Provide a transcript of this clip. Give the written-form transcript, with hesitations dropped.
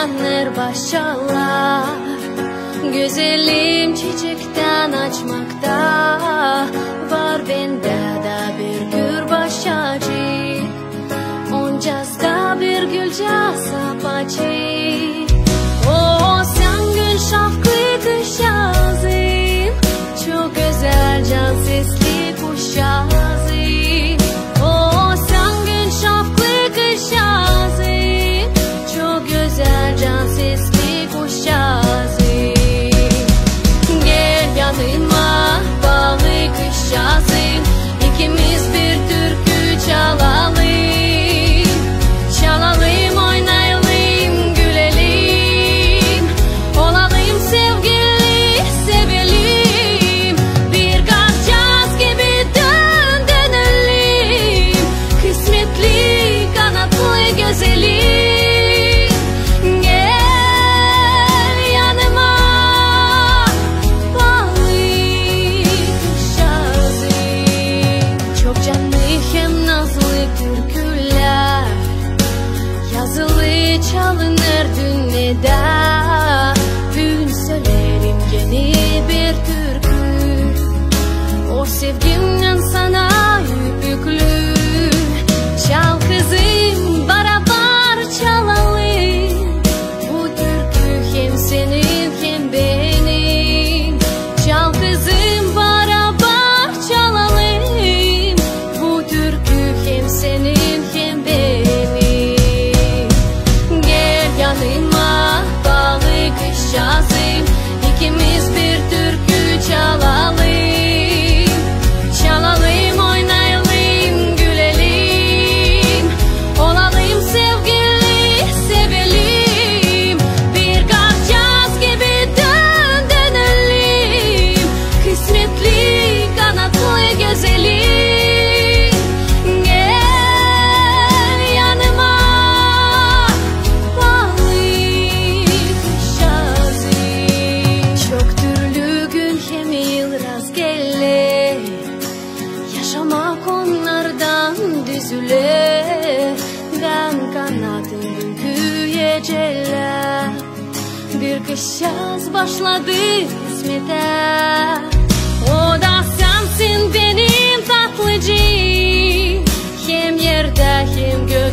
uyanır başçalar. Güzelim çiçekten açmakta, var bende de bir gül başacı. Oncazda bir gülce sapacı. O sen gün şafkı kış yazın, çok güzel can sesli kuş yazın. O sen gün şafkı kış yazın, çok güzel can sesli kuş yazın. Gel yanıma bağlı kış yazın, ikimiz bir türkü çalalım. Çalalım, oynayalım, gülelim, olalım sevgili, sevelim. Bir kapçaz gibi dönelim, kısmetli, kanatlı, güzelim. Gel yanıma bağlı kış yazın, çok canlı hem nazlı türküler yazılı çalınır dünyada. Bugün söylerim yeni bir türkü, o sevgimden sana yüklü. Çal kızım, beraber çalalım, bu türkü hem senin hem benim. Çal kızım, beraber çalalım, bu türkü hem senin hem benim. Gel yanıma bağlı kış yazın, ikimiz bir türkü çalalım. Çalalım, oynayalım, gülelim, olalım sevgili, sevelim. Bir kapçaz gibi dönelim, kısmetli, kanatlı, güzelim. Gel yanıma bağlı kış yazın, çok türlü gün hem yıl rastgele, yaşamak onlardan düzüle. Ben kanadım büyüyeceğler, bir kış yaz başladı kısmete. O da sensin benim tatlıcım, hem yerde hem göğde.